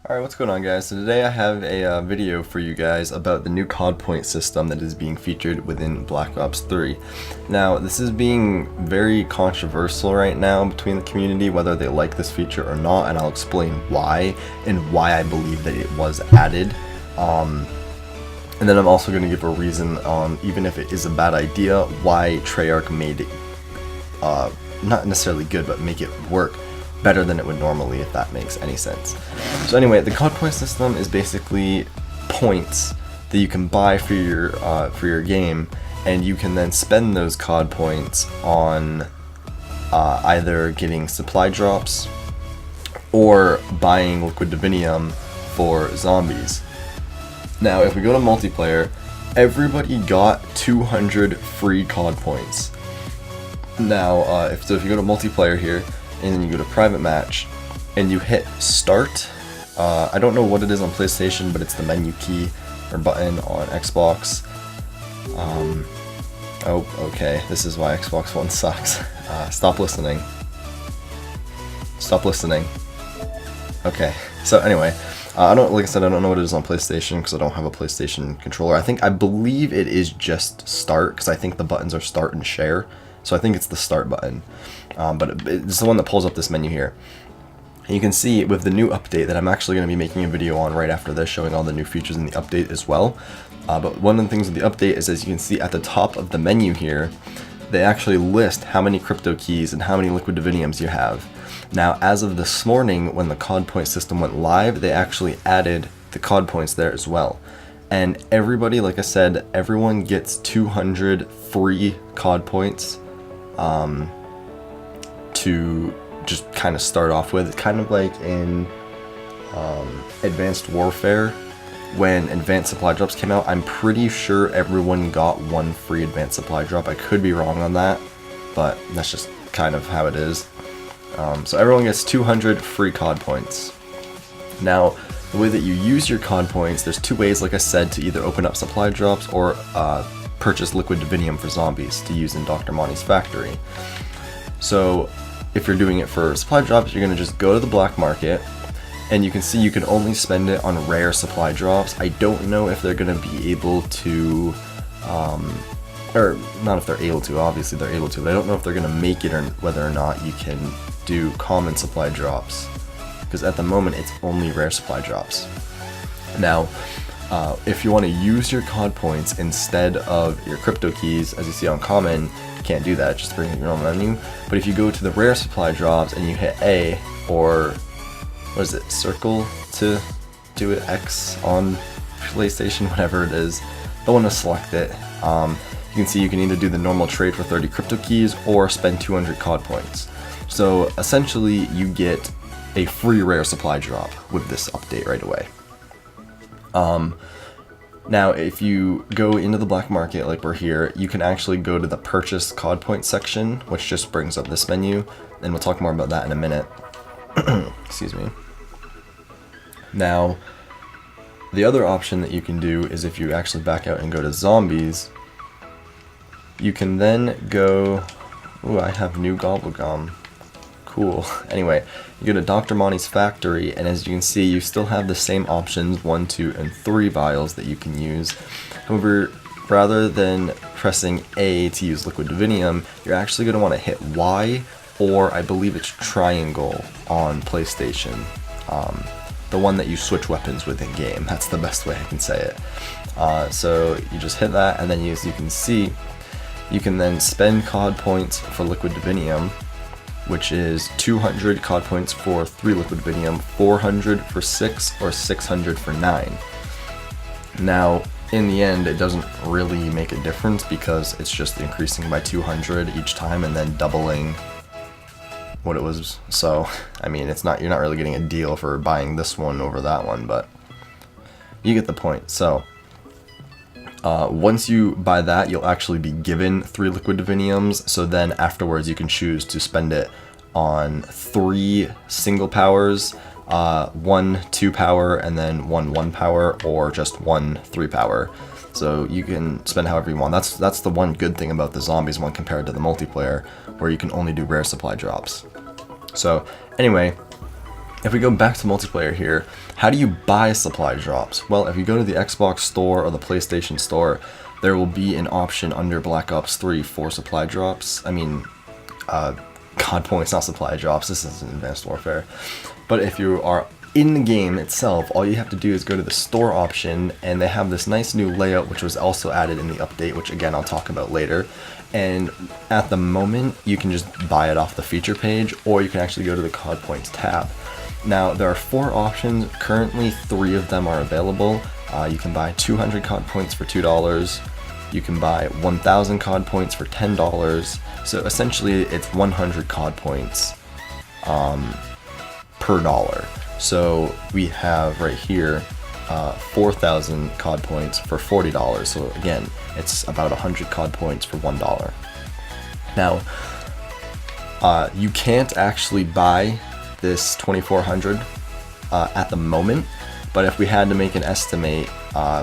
Alright, what's going on, guys? So today I have a video for you guys about the new CoD Points system that is being featured within Black Ops 3. Now, this is being very controversial right now between the community, whether they like this feature or not, and I'll explain why and why I believe that it was added. And then I'm also going to give a reason on, even if it is a bad idea, why Treyarch made it not necessarily good, but make it work better than it would normally, if that makes any sense. So anyway, the CoD Point system is basically points that you can buy for your game, and you can then spend those CoD points on either getting supply drops or buying liquid divinium for zombies. Now, if we go to multiplayer, everybody got 200 free CoD points. Now, if you go to multiplayer here, and then you go to private match, and you hit start. I don't know what it is on PlayStation, but it's the menu key or button on Xbox. Oh, okay. This is why Xbox One sucks. Stop listening. Stop listening. Okay. So anyway, like I said, I don't know what it is on PlayStation because I don't have a PlayStation controller. I believe it is just start, because I think the buttons are start and share. So I think it's the start button, but it's the one that pulls up this menu here. And you can see with the new update that I'm actually going to be making a video on right after this, showing all the new features in the update as well. But one of the things with the update is, as you can see at the top of the menu here, they actually list how many crypto keys and how many liquid diviniums you have. Now, as of this morning, when the CoD Point system went live, they actually added the CoD Points there as well. And everybody, like I said, everyone gets 200 free CoD Points to just kind of start off with, kind of like in Advanced Warfare. When Advanced Supply Drops came out, I'm pretty sure everyone got one free Advanced Supply Drop. I could be wrong on that, but that's just kind of how it is. So everyone gets 200 free CoD Points. Now, the way that you use your CoD Points, there's two ways, like I said, to either open up Supply Drops or purchase liquid divinium for zombies to use in Dr. Monty's factory. So if you're doing it for supply drops, you're going to just go to the black market, and you can see you can only spend it on rare supply drops. I don't know if they're going to be able to, or not if they're able to, obviously they're able to, but I don't know if they're going to make it or whether or not you can do common supply drops, because at the moment it's only rare supply drops. Now, if you want to use your CoD Points instead of your crypto keys, as you see on common, you can't do that, just bring your own menu. But if you go to the rare supply drops and you hit A, or what is it, circle to do it, X on PlayStation, whatever it is, don't want to select it. You can see you can either do the normal trade for 30 crypto keys or spend 200 CoD Points. So essentially you get a free rare supply drop with this update right away. Now, if you go into the black market like we're here, you can actually go to the purchase CoD Points section, which just brings up this menu, and we'll talk more about that in a minute. Excuse me. Now, the other option that you can do is, if you actually back out and go to zombies, you can then go, ooh, I have new gobblegum. Cool. Anyway, you go to Dr. Monty's factory, and as you can see, you still have the same options, 1, 2, and 3 vials that you can use. However, rather than pressing A to use liquid divinium, you're actually going to want to hit Y, or I believe it's triangle on PlayStation. The one that you switch weapons with in game. That's the best way I can say it. So you just hit that, and then as you can see, you can then spend CoD Points for liquid divinium, which is 200 CoD Points for 3 liquid divinium, 400 for 6, or 600 for 9. Now, in the end, it doesn't really make a difference because it's just increasing by 200 each time and then doubling what it was. So, I mean, you're not really getting a deal for buying this one over that one, but you get the point. So, once you buy that, you'll actually be given 3 liquid diviniums, so then afterwards you can choose to spend it on 3 single powers, 1 2 power, and then 1 1 power, or just 1 3 power. So you can spend however you want. That's the one good thing about the zombies one compared to the multiplayer, where you can only do rare supply drops. So anyway, If we go back to multiplayer here, how do you buy supply drops? Well, if you go to the Xbox store or the PlayStation store, there will be an option under Black Ops 3 for supply drops. I mean, CoD Points, not supply drops. This is Advanced Warfare. But if you are in the game itself, all you have to do is go to the store option, and they have this nice new layout which was also added in the update, which again I'll talk about later. And at the moment, you can just buy it off the feature page, or you can actually go to the CoD Points tab. Now, there are 4 options. Currently, 3 of them are available. You can buy 200 CoD Points for $2. You can buy 1,000 CoD Points for $10. So essentially, it's 100 CoD Points per dollar. So we have right here 4,000 CoD Points for $40. So again, it's about 100 CoD Points for $1. Now, you can't actually buy this 2,400 at the moment, but if we had to make an estimate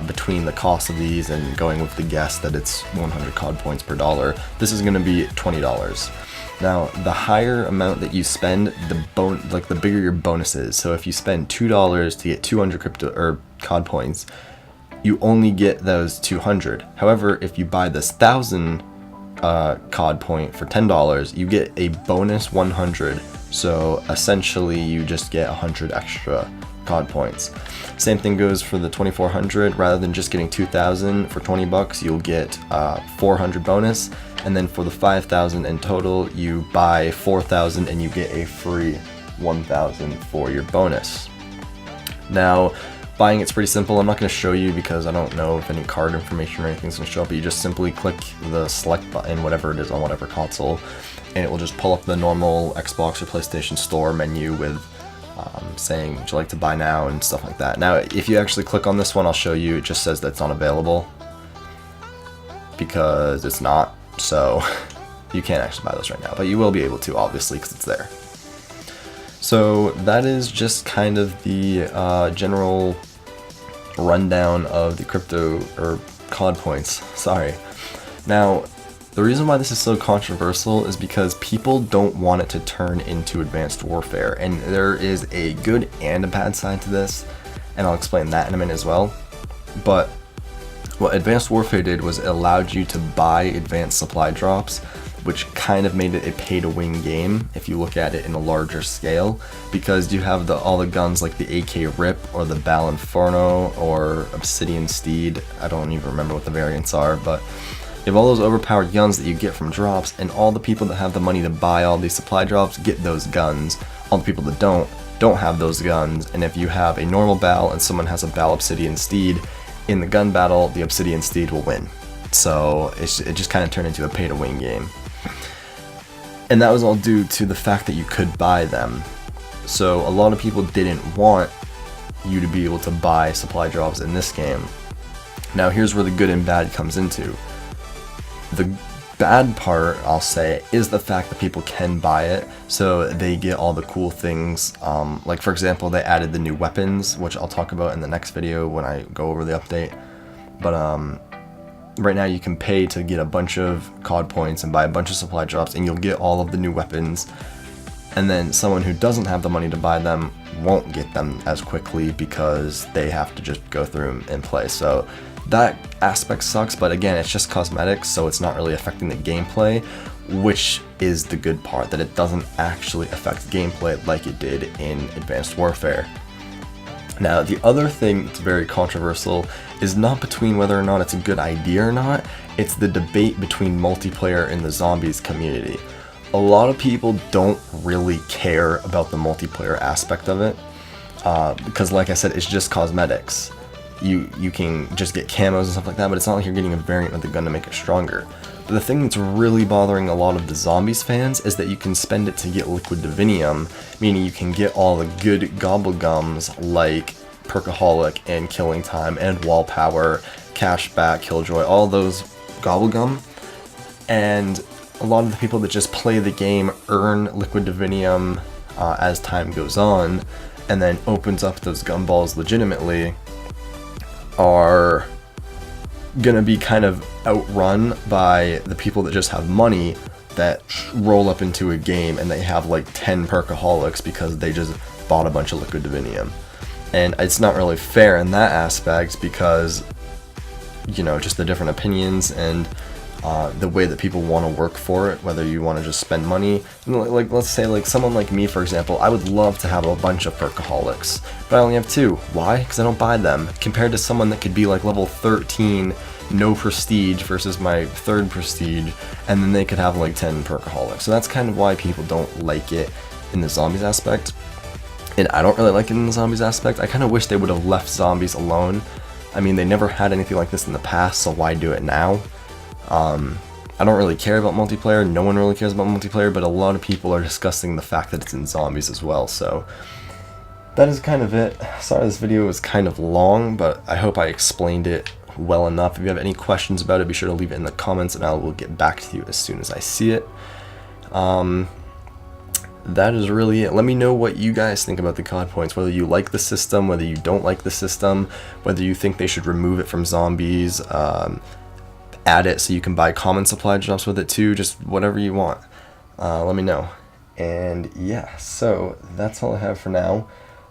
between the cost of these and going with the guess that it's 100 CoD Points per dollar, this is going to be $20. Now, the higher amount that you spend, the bigger your bonus is. So if you spend $2 to get 200 CoD Points, you only get those 200. However, if you buy this 1,000 CoD Point for $10, you get a bonus 100. So essentially, you just get 100 extra CoD Points. Same thing goes for the 2,400. Rather than just getting 2,000 for $20, you'll get 400 bonus. And then for the 5,000 in total, you buy 4,000 and you get a free 1,000 for your bonus. Now, buying it's pretty simple. I'm not going to show you because I don't know if any card information or anything's going to show up. You just simply click the select button, whatever it is on whatever console, and it will just pull up the normal Xbox or PlayStation Store menu with saying, would you like to buy now, and stuff like that. Now, if you actually click on this one, I'll show you, it just says that it's unavailable because it's not. So you can't actually buy those right now, but you will be able to, obviously, because it's there. So that is just kind of the general rundown of the crypto, or CoD Points, sorry. Now, the reason why this is so controversial is because people don't want it to turn into Advanced Warfare, and there is a good and a bad side to this, and I'll explain that in a minute as well. But what Advanced Warfare did was it allowed you to buy advanced supply drops, which kind of made it a pay-to-win game if you look at it in a larger scale, because you have all the guns like the AK Rip or the Bal Inferno or Obsidian Steed. I don't even remember what the variants are, but you have all those overpowered guns that you get from drops, and all the people that have the money to buy all these supply drops get those guns. All the people that don't have those guns, and if you have a normal Bal and someone has a Bal Obsidian Steed, in the gun battle, the Obsidian Steed will win. So it just kind of turned into a pay-to-win game. And that was all due to the fact that you could buy them. So a lot of people didn't want you to be able to buy supply drops in this game. Now here's where the good and bad comes into. The bad part, I'll say, is the fact that people can buy it, so they get all the cool things. Like, for example, they added the new weapons, which I'll talk about in the next video when I go over the update. But right now you can pay to get a bunch of CoD Points and buy a bunch of supply drops, and you'll get all of the new weapons. And then someone who doesn't have the money to buy them won't get them as quickly because they have to just go through them and play. So that aspect sucks, but again, it's just cosmetics, so it's not really affecting the gameplay, which is the good part, that it doesn't actually affect gameplay like it did in Advanced Warfare. Now, the other thing that's very controversial is not between whether or not it's a good idea or not, it's the debate between multiplayer and the zombies community. A lot of people don't really care about the multiplayer aspect of it, because like I said, it's just cosmetics. You can just get camos and stuff like that, but it's not like you're getting a variant of the gun to make it stronger. But the thing that's really bothering a lot of the zombies fans is that you can spend it to get liquid divinium, meaning you can get all the good gobblegums like Perkaholic and Killing Time and Wall Power, Cashback, Killjoy, all those gobblegum. And a lot of the people that just play the game earn liquid divinium as time goes on, and then opens up those gumballs legitimately, are gonna be kind of outrun by the people that just have money that roll up into a game and they have like 10 Perkaholics because they just bought a bunch of liquid divinium. And it's not really fair in that aspect because, you know, just the different opinions and the way that people want to work for it, whether you want to just spend money. Like, let's say like someone like me, for example, I would love to have a bunch of perkaholics, but I only have 2. Why? Because I don't buy them. Compared to someone that could be like level 13, no prestige versus my 3rd prestige, and then they could have like 10 perkaholics. So that's kind of why people don't like it in the zombies aspect. And I don't really like it in the zombies aspect. I kind of wish they would have left zombies alone. I mean, they never had anything like this in the past, so why do it now? I don't really care about multiplayer. No one really cares about multiplayer, but a lot of people are discussing the fact that it's in zombies as well. So that is kind of it. Sorry this video was kind of long, but I hope I explained it well enough. If you have any questions about it, be sure to leave it in the comments and I will get back to you as soon as I see it. That is really it. Let me know what you guys think about the CoD Points, whether you like the system, whether you don't like the system, whether you think they should remove it from zombies, add it so you can buy common supply drops with it too, just whatever you want. Let me know. And yeah, so that's all I have for now.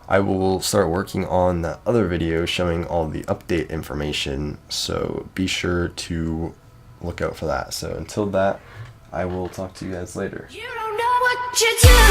I will start working on the other video showing all the update information, so be sure to look out for that. So until that, I will talk to you guys later. You don't know what you're doing.